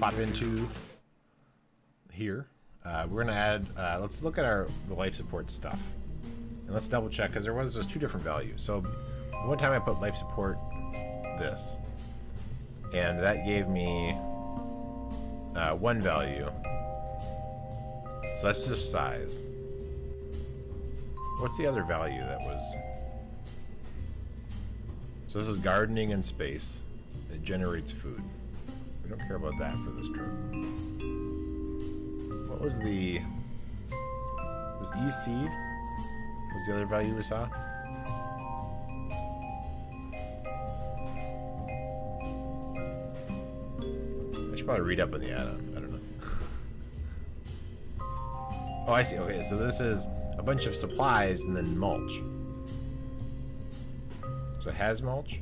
lot into here. We're gonna add, let's look at the life support stuff. And let's double check, because there's two different values. So one time I put life support this, and that gave me one value. So that's just size. What's the other value that was? So this is gardening and space. It generates food. We don't care about that for this trip. What was the... Was EC? Was the other value we saw? I should probably read up on the add-on. I don't know. Oh, I see. Okay, so this is a bunch of supplies and then mulch. So it has mulch.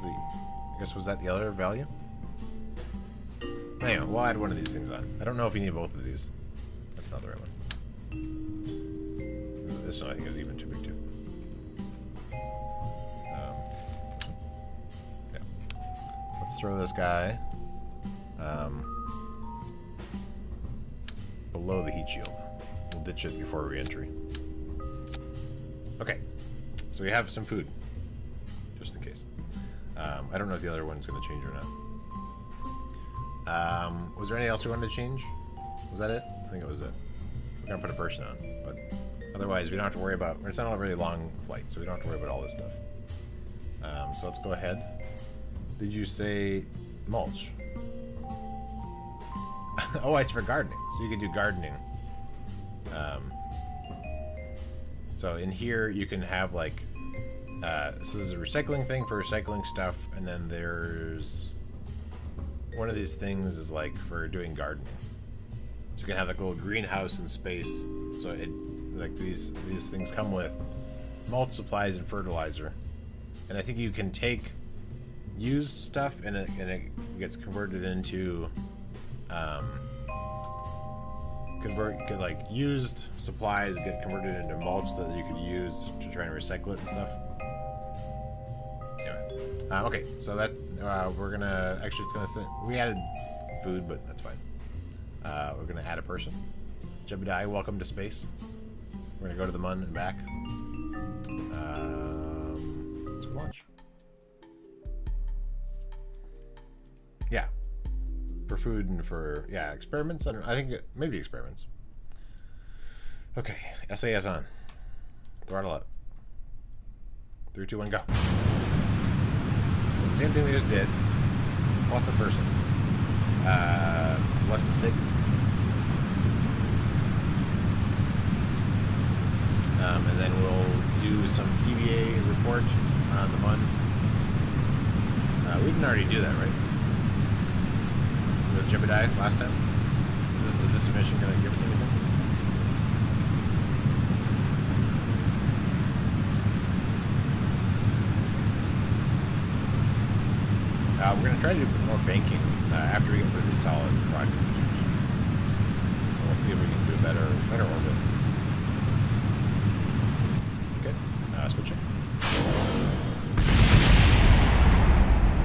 I guess was that the other value? Anyway, we'll add one of these things on. I don't know if you need both of these. That's not the right one. This one I think is even too big too. Yeah. Let's throw this guy below the heat shield. We'll ditch it before re-entry. Okay, so we have some food, just in case. I don't know if the other one's going to change or not. Was there anything else we wanted to change? Was that it? I think it was it. We're going to put a person on, but otherwise we don't have to worry about... It's not a really long flight, so we don't have to worry about all this stuff. So let's go ahead. Did you say mulch? Oh, it's for gardening. So you can do gardening. So in here you can have like... so there's a recycling thing for recycling stuff, and then there's... One of these things is like for doing gardening. So you can have like a little greenhouse in space. So it, like these things come with mulch, supplies, and fertilizer. And I think you can take used stuff and it gets converted into like used supplies get converted into mulch that you could use to try and recycle it and stuff. Anyway, okay, so that we're gonna actually it's gonna say we added food, but that's fine. We're gonna add a person. Jebediah, welcome to space. We're gonna go to the Mun and back. Let's go launch. Yeah, for food and for experiments. I think maybe experiments. Okay, SAS on. Throttle up. 3, 2, 1, go. So the same thing we just did, plus a person. Less mistakes. And then we'll do some EVA report on the Mun. We didn't already do that, right? With Jebediah last time? Is this mission going to give us anything? We'll see. We're going to try to do more banking after we get really solid rocket boosters. And we'll see if we can do a better orbit. Okay, switching.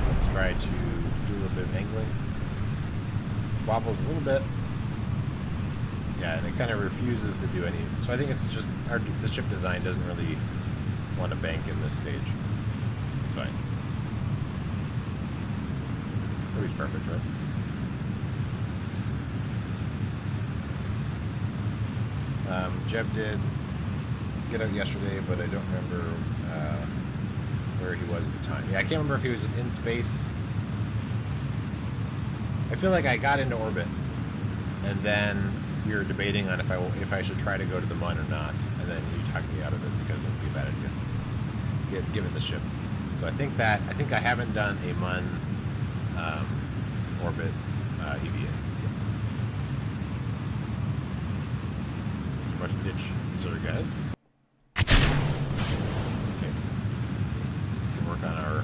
Let's try to do a little bit of angling. Wobbles a little bit. Yeah, and it kind of refuses to do any. So I think it's just the ship design doesn't really want to bank in this stage. It's fine. That'll be perfect, right? Jeb did get out yesterday, but I don't remember where he was at the time. Yeah, I can't remember if he was just in space. I feel like I got into orbit, and then we were debating on if I should try to go to the Mun or not, and then you talked me out of it because it would be a bad idea, given the ship. So I think I haven't done a Mun orbit EVA. There's a bunch of ditch zero guys. Okay, we can work on our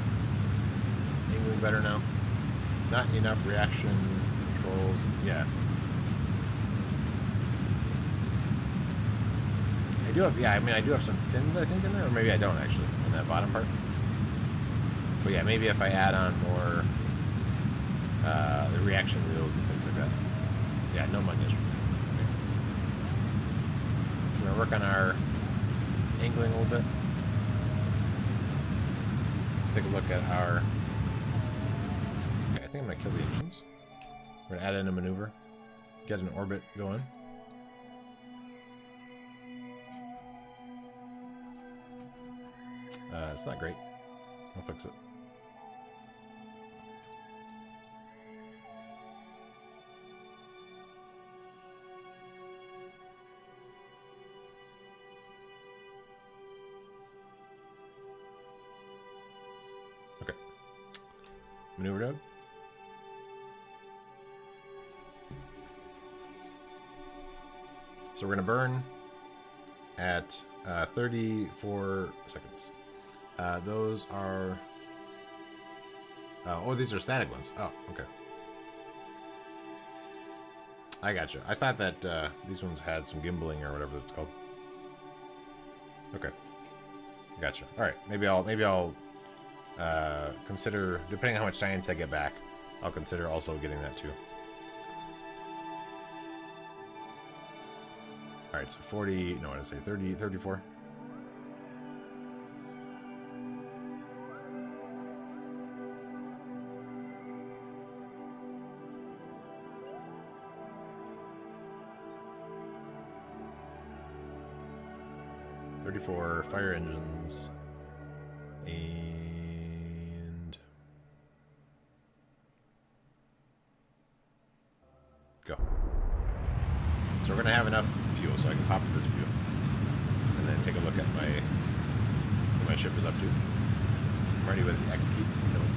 angling better now. Not enough reaction controls. Yeah. I do have, yeah, I mean, I do have some fins, I think, in there, or maybe I don't, actually, in that bottom part. But yeah, maybe if I add on more the reaction wheels and things like that. Yeah, no mud yesterday. Okay. We're going to work on our angling a little bit. Let's take a look at our... Okay, I think I'm going to kill the engines. We're going to add in a maneuver. Get an orbit going. It's not great. I'll fix it. Okay. Maneuver node. So we're going to burn at 34 seconds. Those are... oh, these are static ones. Oh, okay. I gotcha. I thought that these ones had some gimbaling or whatever it's called. Okay. Gotcha. All right. Maybe I'll consider, depending on how much science I get back, I'll consider also getting that too. All right. So 40. No, what did I say? 30, 34. For fire engines and go. So we're gonna have enough fuel so I can pop this fuel and then take a look at what my ship is up to. I'm ready with the X key to kill it.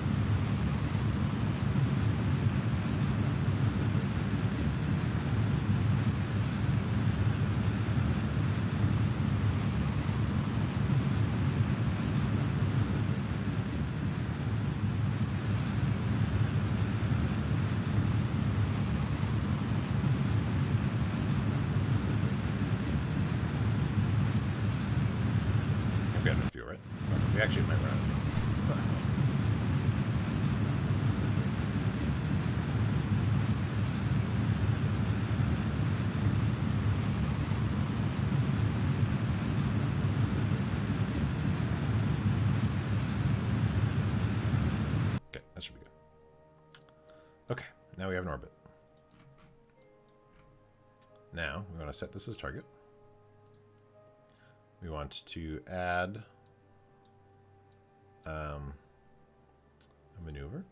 Actually, might run out of fuel. Okay, that should be good. Okay, now we have an orbit. Now, we want to set this as target. We want to add... a maneuver.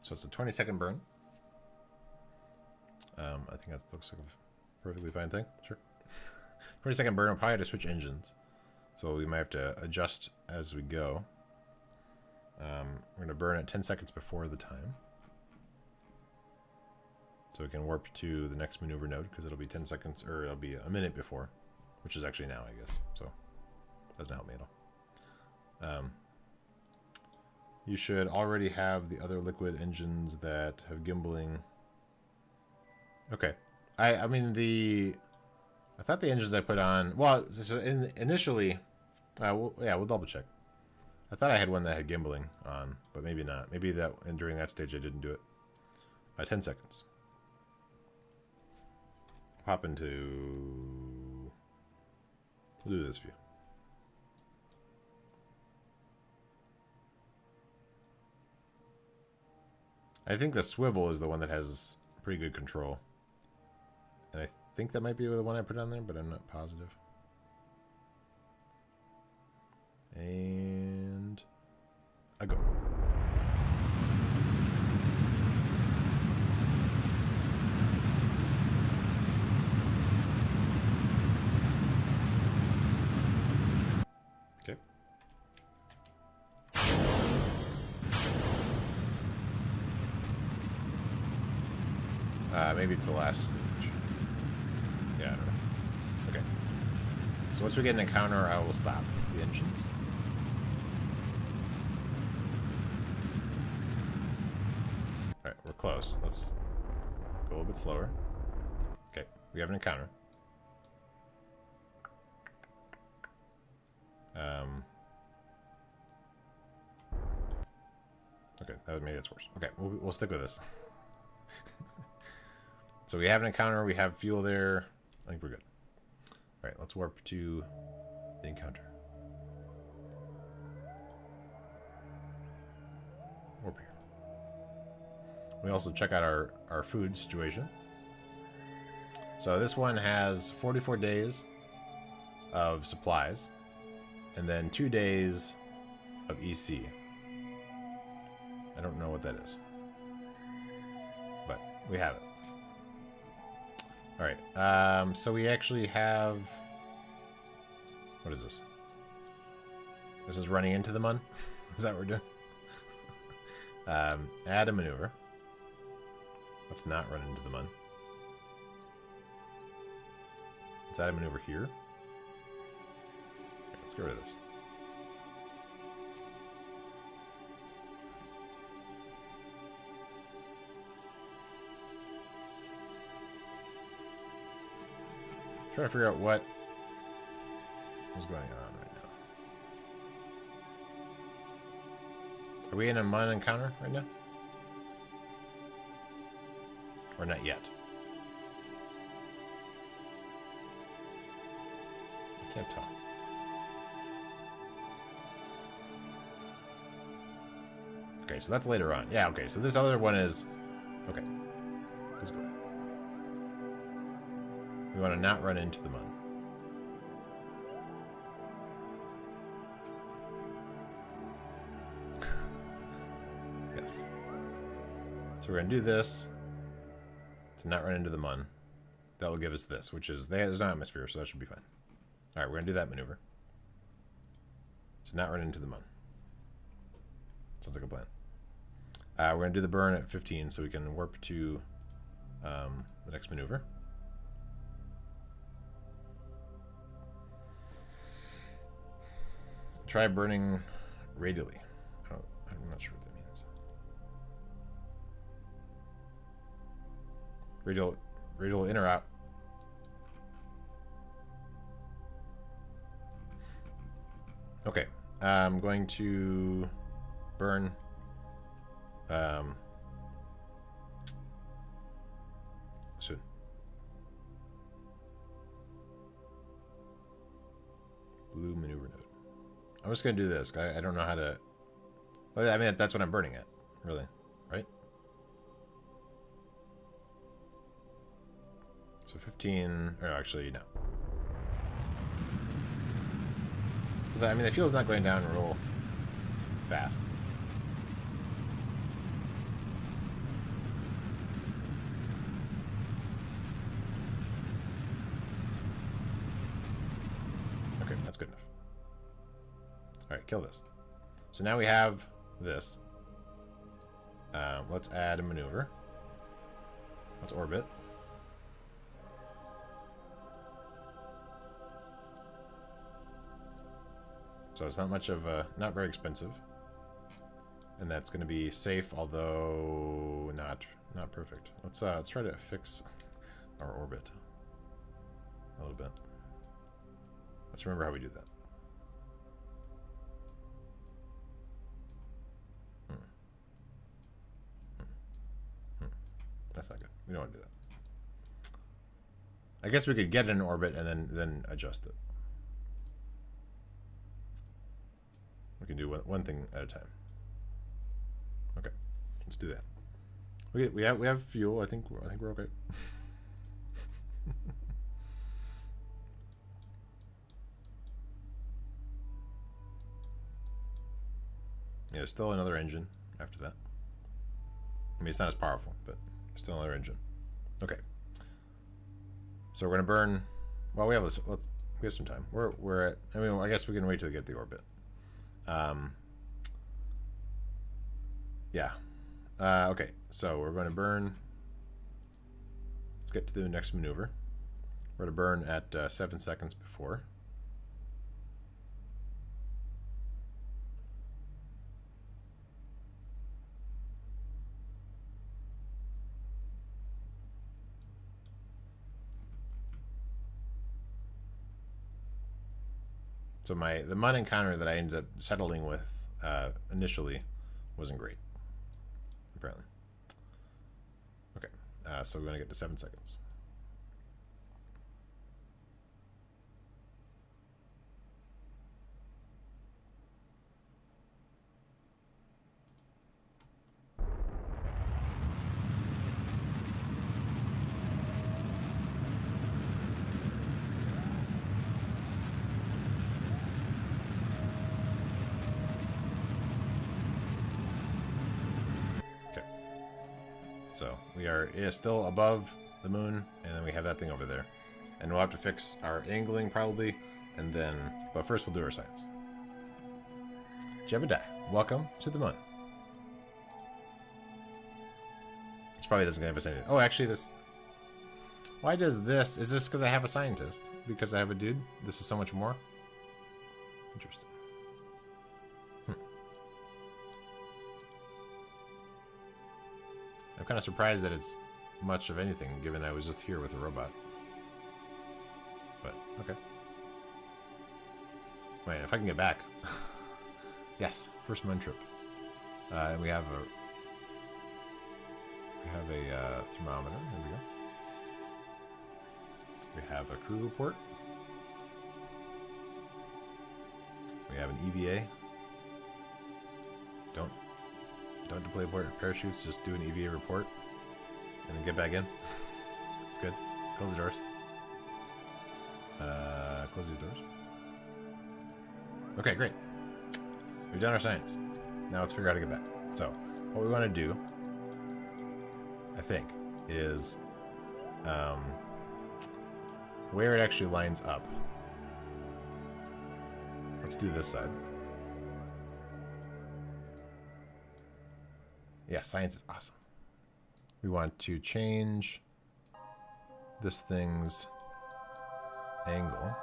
So it's a 20-second burn. I think that looks like a perfectly fine thing. Sure. 20-second burn. I'll probably have to switch engines. So we might have to adjust as we go. We're going to burn at 10 seconds before the time. So we can warp to the next maneuver node because it'll be 10 seconds, or it'll be a minute before, which is actually now, I guess. So doesn't help me at all. You should already have the other liquid engines that have gimbaling. Okay. I mean, I thought the engines I put on... Well, so initially... we'll double check. I thought I had one that had gimbaling on, but maybe not. Maybe that during that stage I didn't do it. 10 seconds. Hop into... We'll do this view. I think the swivel is the one that has pretty good control. And I think that might be the one I put on there, but I'm not positive. And I go. Okay. Maybe it's the last stage. Yeah, I don't know. Okay. So once we get an encounter, I will stop the engines. Alright, we're close. Let's go a little bit slower. Okay, we have an encounter. Okay, maybe that's worse. Okay, we'll stick with this. So we have an encounter, we have fuel there. I think we're good. Alright, let's warp to the encounter. Warp here. We also check out our food situation. So this one has 44 days of supplies, and then 2 days of EC. I don't know what that is, but we have it. Alright, so we actually have... What is this? This is running into the mun? Is that what we're doing? Add a maneuver. Let's not run into the mun. Let's add a maneuver here. Okay, let's get rid of this. Trying to figure out what is going on right now. Are we in a mun encounter right now? Or not yet? I can't tell. Okay, so that's later on. Yeah, okay, so this other one is... Okay. Let's go. We want to not run into the mun. Yes. So we're going to do this to not run into the mun. That will give us this, which is... There's no atmosphere, so that should be fine. Alright, we're going to do that maneuver. To not run into the mun. Sounds like a plan. We're going to do the burn at 15 so we can warp to the next maneuver. Try burning radially. I'm not sure what that means. Radial in or out? Okay. I'm going to burn soon. Blue maneuver node. I'm just going to do this. I don't know how to... Well, I mean, that's what I'm burning at, really. Right? So 15... Or actually, no. So that, I mean, the fuel's not going down real fast. Okay, that's good enough. Alright, kill this. So now we have this. Let's add a maneuver. Let's orbit. So it's not much of a... Not very expensive. And that's going to be safe, although not perfect. Let's try to fix our orbit a little bit. Let's remember how we do that. That's not good. We don't want to do that. I guess we could get in orbit and then adjust it. We can do one thing at a time. Okay, let's do that. We have fuel. I think we're okay. Yeah, still another engine after that. I mean, it's not as powerful, but still another engine. Okay. So we're gonna burn. Well, we have some time. We're at. I mean, I guess we can wait till we get the orbit. Yeah. Okay. So we're going to burn. Let's get to the next maneuver. We're going to burn at 7 seconds before. So the mud encounter that I ended up settling with initially wasn't great, apparently. Okay, so we're going to get to 7 seconds. So we are still above the moon, and then we have that thing over there. And we'll have to fix our angling probably, and then, but first we'll do our science. Jebediah, welcome to the moon. This probably doesn't give us anything. Oh, actually this, why does this, is this because I have a scientist? Because I have a dude? This is so much more? Interesting. I'm kind of surprised that it's much of anything, given I was just here with a robot. But, okay. Wait, if I can get back. Yes, first moon trip. And we have a thermometer. There we go. We have a crew report. We have an EVA. Don't deploy parachutes, just do an EVA report and then get back in. That's good. Close the doors. Close these doors. Okay, great. We've done our science. Now let's figure out how to get back. So, what we want to do, I think, is where it actually lines up. Let's do this side. Yeah, science is awesome. We want to change this thing's angle.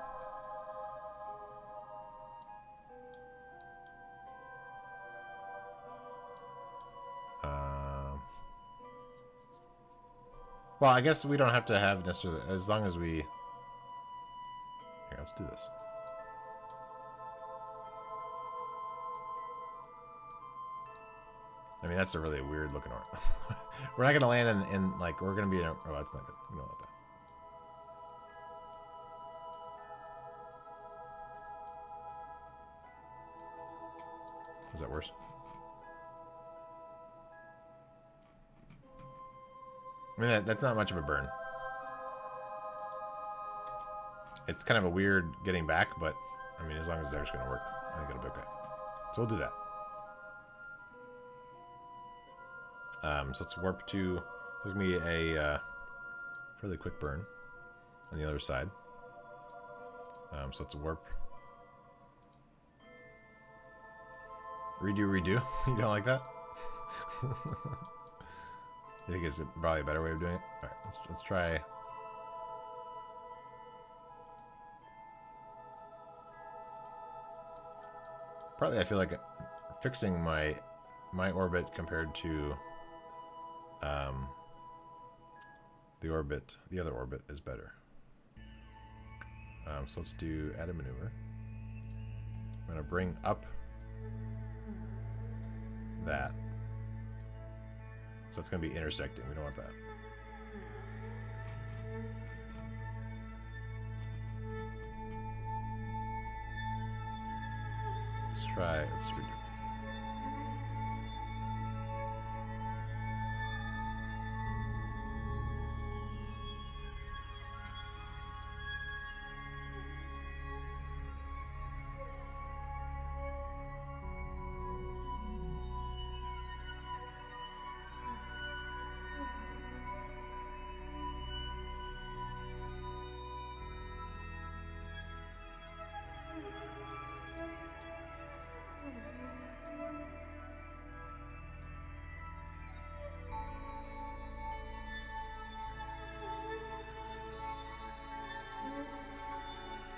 Well, I guess we don't have to have necessarily, as long as we... Here, let's do this. I mean, that's a really weird looking orbit. We're not going to land in, like, we're going to be in a... Oh, that's not good. We don't want that. Is that worse? I mean, that's not much of a burn. It's kind of a weird getting back, but, I mean, as long as there's going to work, I think it'll be okay. So we'll do that. So let's warp to, there's going to be a fairly quick burn on the other side. So let's warp. Redo. You don't like that? You think it's probably a better way of doing it? Alright, let's try. Partly I feel like fixing my orbit compared to the other orbit is better. So let's do add a maneuver. I'm gonna bring up that. So it's gonna be intersecting. We don't want that. Let's redo.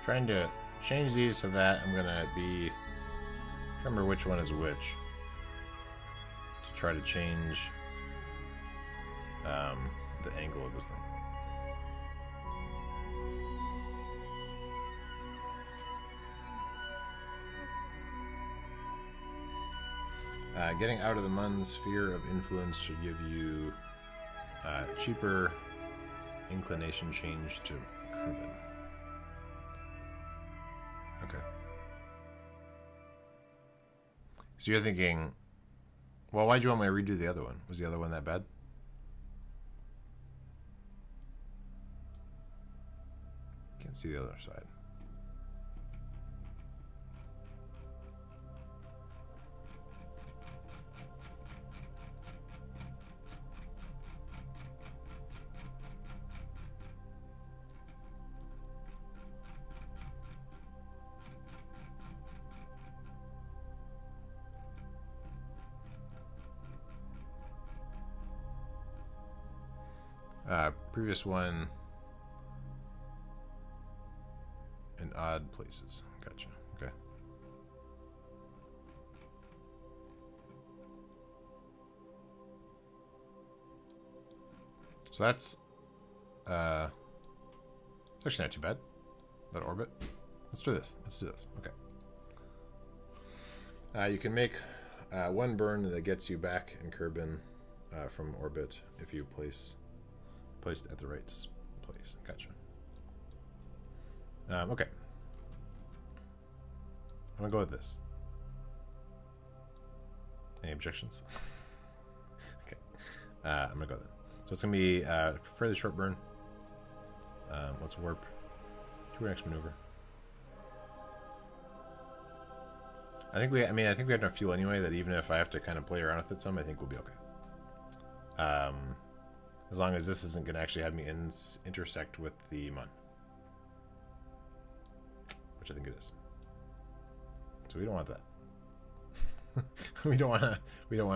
Trying to change these so that I'm gonna be, remember which one is which, to try to change the angle of this thing. Getting out of the Mun's sphere of influence should give you cheaper inclination change to Kerbal. Okay. So you're thinking, well, why'd you want me to redo the other one? Was the other one that bad? Can't see the other side. Previous one in odd places. Gotcha. Okay. So that's actually not too bad. That orbit. Let's do this. Let's do this. Okay. You can make one burn that gets you back in Kerbal from orbit if you placed at the right place. Gotcha. Okay. I'm gonna go with this. Any objections? Okay. I'm gonna go with it. So it's gonna be a fairly short burn. Let's warp to our next maneuver. I think we have enough fuel anyway that even if I have to kind of play around with it some, I think we'll be okay. As long as this isn't going to actually have me intersect with the Mun. Which I think it is. So we don't want that. we don't want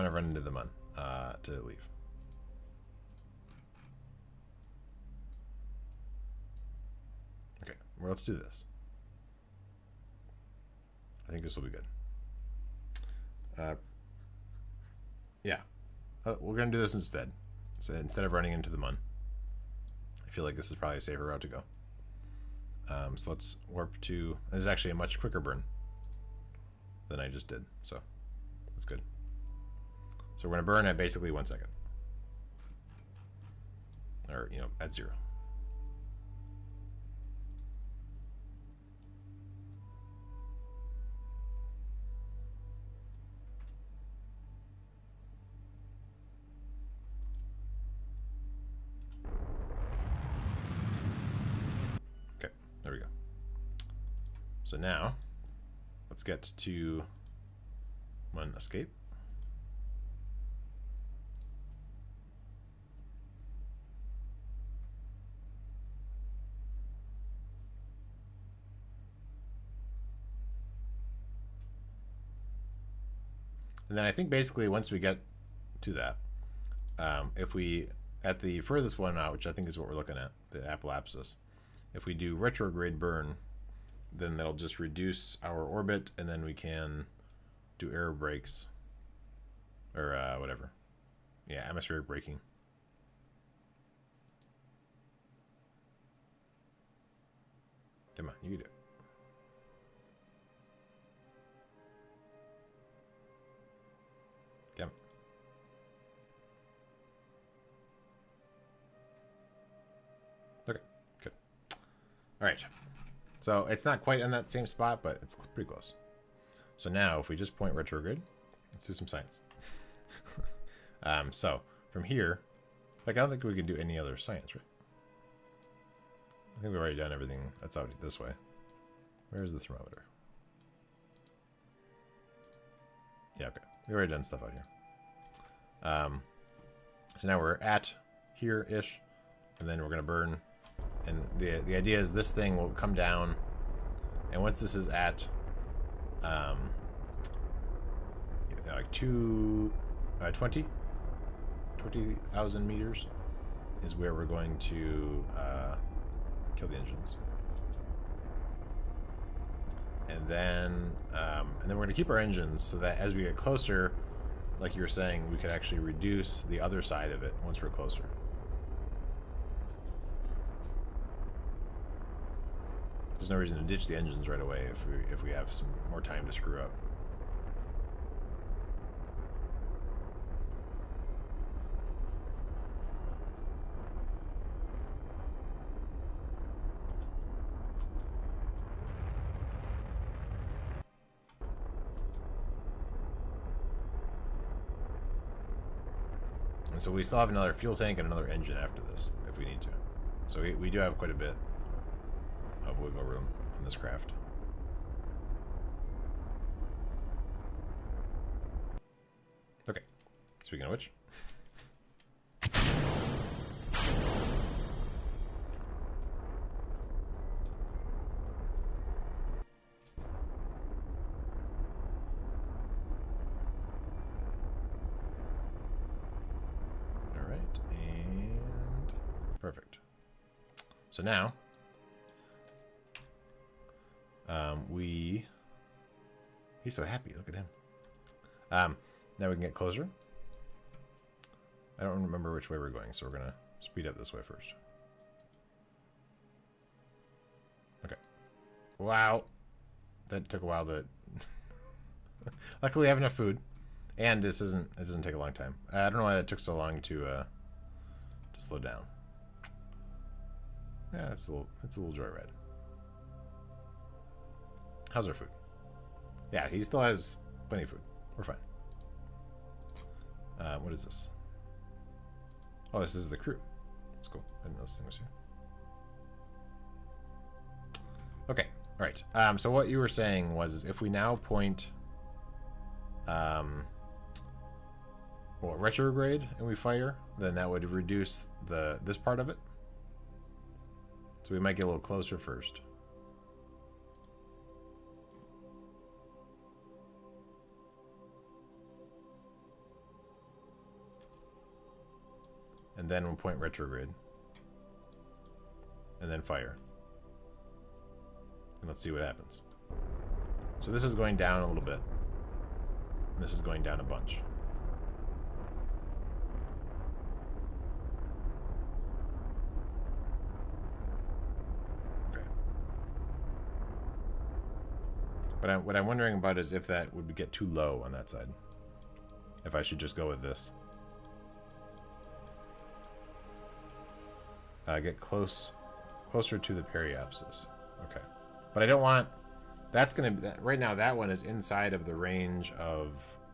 to run into the Mun to leave. Okay, well, let's do this. I think this will be good. Yeah. We're going to do this instead. So instead of running into the Mun. I feel like this is probably a safer route to go. So let's warp to... This is actually a much quicker burn than I just did. So that's good. So we're going to burn at basically 1 second. Or, you know, at 0. There we go. So now, let's get to Mun escape. And then I think basically once we get to that, if we, at the furthest one out, which I think is what we're looking at, the apoapsis, if we do retrograde burn, then that'll just reduce our orbit, and then we can do air brakes, or whatever. Yeah, atmospheric braking. Come on, you can do it. Come on. Okay, good. All right. So it's not quite in that same spot, but it's pretty close. So now if we just point retrograde, let's do some science. So from here, like I don't think we can do any other science, right? I think we've already done everything that's out this way. Where's the thermometer? Yeah, okay. We've already done stuff out here. So now we're at here-ish, and then we're going to burn. And the idea is this thing will come down, and once this is at like 20,000 meters is where we're going to kill the engines. And then we're going to keep our engines so that as we get closer, like you were saying, we could actually reduce the other side of it once we're closer. There's no reason to ditch the engines right away if we have some more time to screw up. And so we still have another fuel tank and another engine after this, if we need to. So we do have quite a bit of wiggle room in this craft. Okay, speaking of which. Alright, and perfect. So now, he's so happy, look at him. Now we can get closer. I don't remember which way we're going, so we're gonna speed up this way first. Okay. Wow. That took a while to... Luckily we have enough food. And it doesn't take a long time. I don't know why that took so long to slow down. Yeah, it's a little joyride. How's our food? Yeah, he still has plenty of food. We're fine. What is this? Oh, this is the crew. That's cool. I didn't know this thing was here. Okay. All right. So what you were saying was, if we now point, retrograde and we fire, then that would reduce this part of it. So we might get a little closer first. And then we'll point retrograde. And then fire. And let's see what happens. So this is going down a little bit. And this is going down a bunch. Okay. But what I'm wondering about is if that would get too low on that side. If I should just go with this. Get closer to the periapsis. Okay. But I don't want... That's going to... Right now, that one is inside of the range of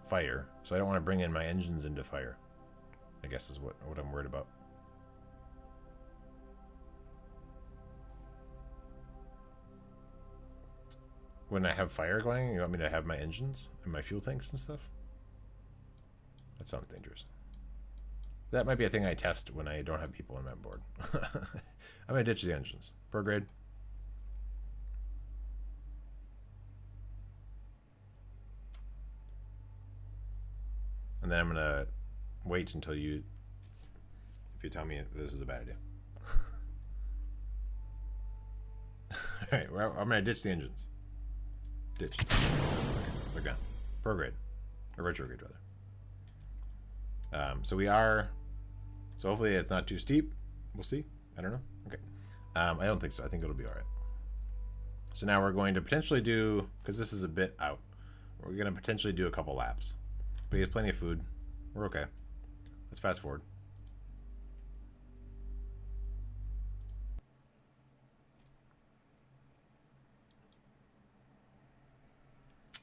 fire. So I don't want to bring in my engines into fire. I guess is what I'm worried about. When I have fire going, you want me to have my engines and my fuel tanks and stuff? That sounds dangerous. That might be a thing I test when I don't have people on my board. I'm going to ditch the engines. Prograde. And then I'm going to wait until if you tell me this is a bad idea. Alright, well, I'm going to ditch the engines. Ditch. Okay, they're gone. Prograde. Or retrograde, rather. So we are... So hopefully it's not too steep. We'll see. I don't know. Okay. I don't think so. I think it'll be alright. So now we're going to potentially do... Because this is a bit out. We're going to potentially do a couple laps. But he has plenty of food. We're okay. Let's fast forward.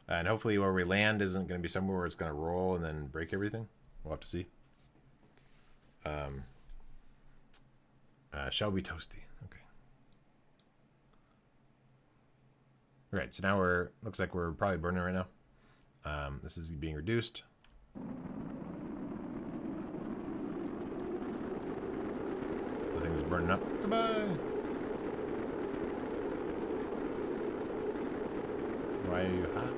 And hopefully where we land isn't going to be somewhere where it's going to roll and then break everything. We'll have to see. Shall be toasty. Okay. All right, so now looks like we're probably burning right now. This is being reduced. The thing's burning up. Goodbye. Why are you hot?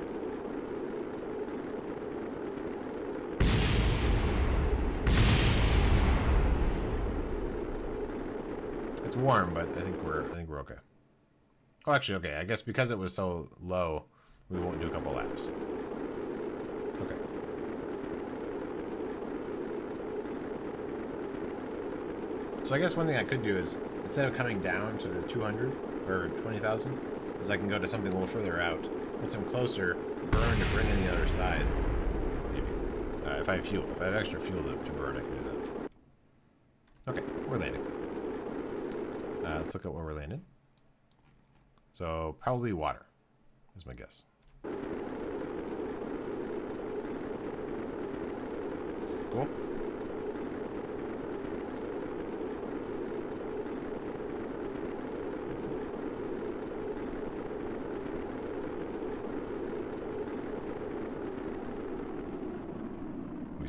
It's warm, but I think we're okay. Oh, actually, okay. I guess because it was so low, we won't do a couple laps. Okay. So I guess one thing I could do is, instead of coming down to the 200 or 20,000, is I can go to something a little further out. Once I'm closer, burn to bring in the other side. Maybe. If I have extra fuel to burn, I can do that. Okay, we're landing. Let's look at where we're landing. So probably water is my guess. Cool.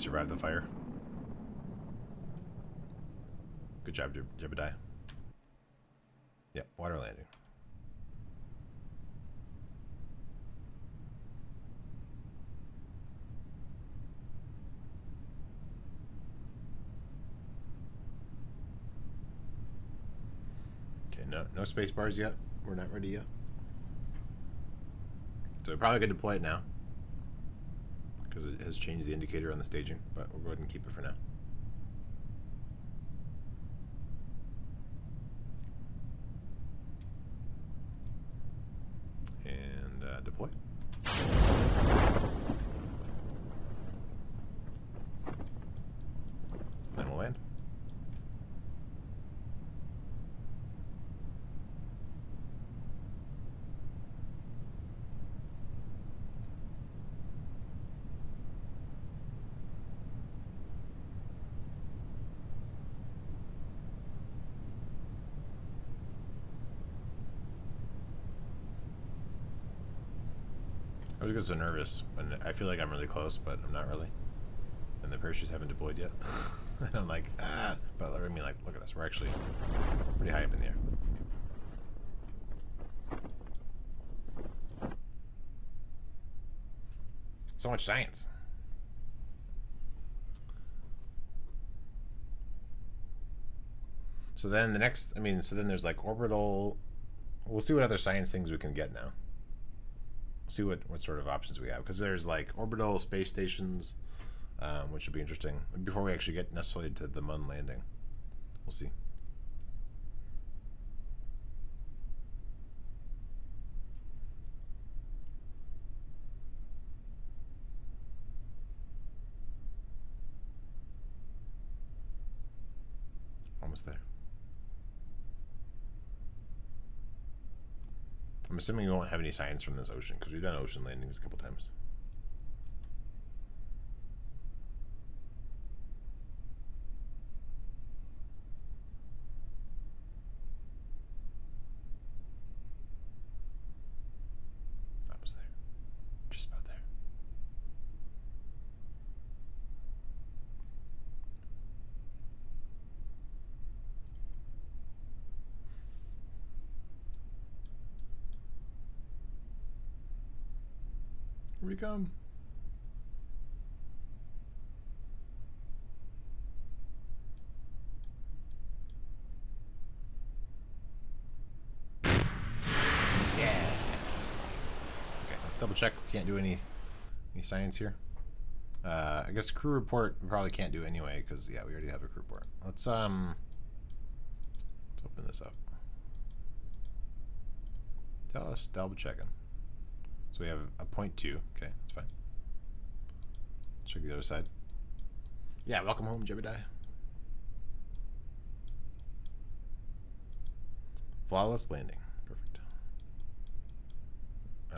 survived the fire. Good job, Jebediah. Yep, water landing. Okay, no space bars yet. We're not ready yet. So we probably could deploy it now, because it has changed the indicator on the staging, but we'll go ahead and keep it for now. And deploy. Then we'll land. I was just so nervous when I feel like I'm really close, but I'm not really. And the parachutes haven't deployed yet. And I'm like, ah. But I mean, like, look at us. We're actually pretty high up in the air. So much science. So then the next, I mean, so then there's like orbital. We'll see what other science things we can get now. See what sort of options we have, because there's like orbital space stations, which should be interesting before we actually get necessarily to the Mun landing. We'll see. Almost there. I'm assuming we won't have any science from this ocean, because we've done ocean landings a couple times. Almost there. Just about there. Here we come. Yeah. Okay, let's double check. We can't do any science here. I guess crew report we probably can't do anyway, because yeah, we already have a crew report. Let's open this up. Tell us, double checking. So we have a 0.2. Okay, that's fine. Check the other side. Yeah, welcome home, Jebediah. Flawless landing. Perfect.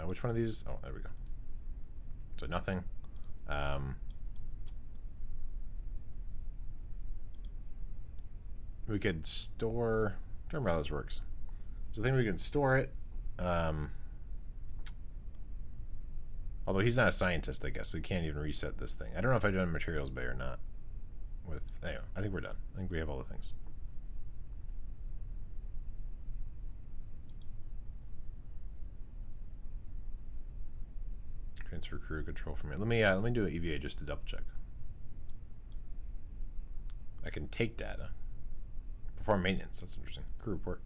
Which one of these? Oh, there we go. So nothing. We could store. I don't remember how this works. So I think we can store it. Although he's not a scientist, I guess, so he can't even reset this thing. I don't know if I've done materials bay or not. Anyway, I think we're done. I think we have all the things. Transfer crew control from here. Let me do an EVA just to double check. I can take data. Perform maintenance. That's interesting. Crew report.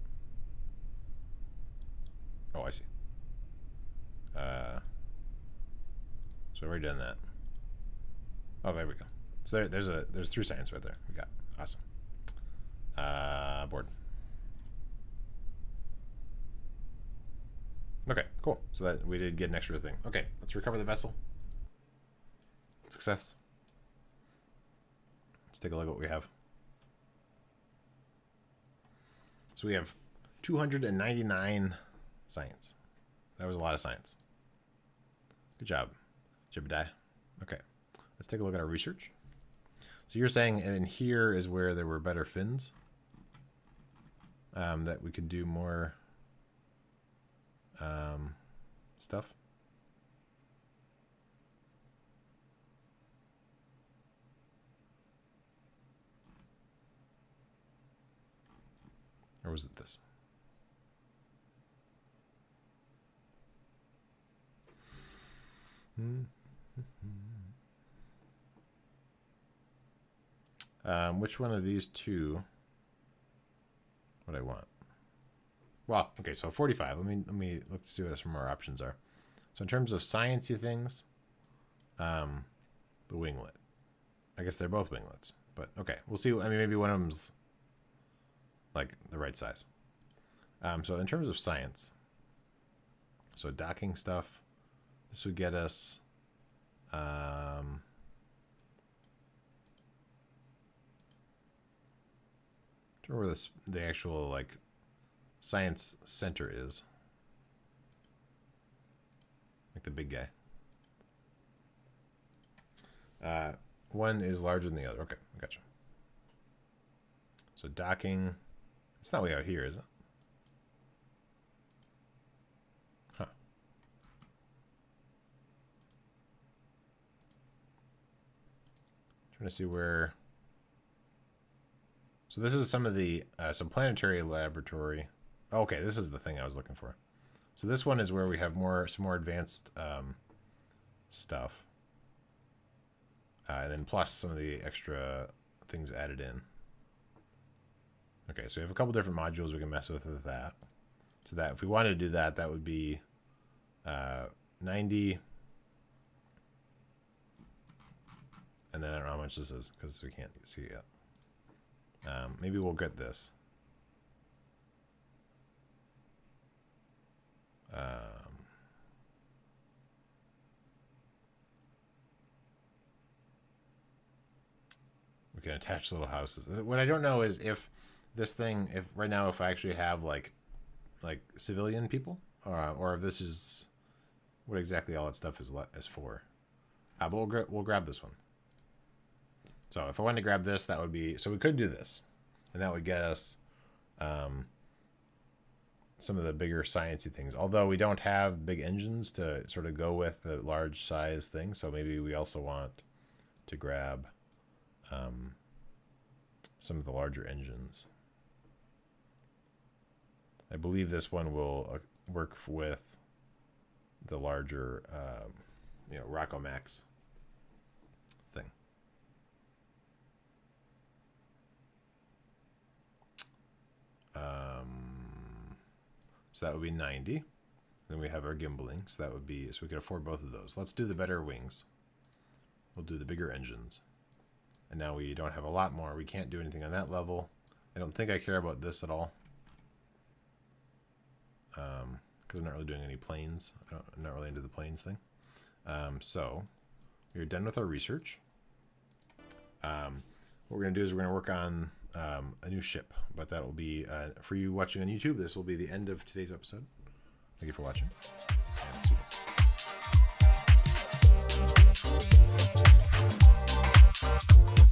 Oh, I see. So we've already done that. Oh, there we go. So there's 3 science right there. We got awesome. Board. Okay, cool. So that we did get an extra thing. Okay, let's recover the vessel. Success. Let's take a look at what we have. So we have 299 science. That was a lot of science. Good job, Jebediah. Okay, let's take a look at our research. So you're saying in here is where there were better fins, that we could do more stuff. Or was it this? Which one of these two would I want? Well, okay, so 45. Let me look to see what some more options are. So in terms of sciencey things, the winglet. I guess they're both winglets, but okay, we'll see. I mean, maybe one of them's like the right size. So in terms of science, so docking stuff, this would get us. Where the actual like science center is, like the big guy. One is larger than the other. Okay, I gotcha. So docking, it's not way out here, is it? Huh. Trying to see where. So this is some of the some planetary laboratory. Okay, this is the thing I was looking for. So this one is where we have some more advanced stuff, and then plus some of the extra things added in. Okay, so we have a couple different modules we can mess with that. So that if we wanted to do that, that would be 90, and then I don't know how much this is because we can't see it yet. Maybe we'll get this. We can attach little houses. What I don't know is if this thing, if right now, if I actually have like civilian people, or if this is what exactly all that stuff is for. But we'll grab this one. So if I wanted to grab this, that would be, so we could do this, and that would get us some of the bigger sciencey things. Although we don't have big engines to sort of go with the large size thing, so maybe we also want to grab some of the larger engines. I believe this one will work with the larger, Rockomax thing. So that would be 90. Then we have our gimbaling, so that would be, so we could afford both of those. Let's do the better wings. We'll do the bigger engines. And now we don't have a lot more. We can't do anything on that level. I don't think I care about this at all. Because I'm not really doing any planes. I'm not really into the planes thing. So we're done with our research. What we're going to do is we're going to work on a new ship, but that will be for you watching on YouTube. This will be the end of today's episode. Thank you for watching, and see you next time.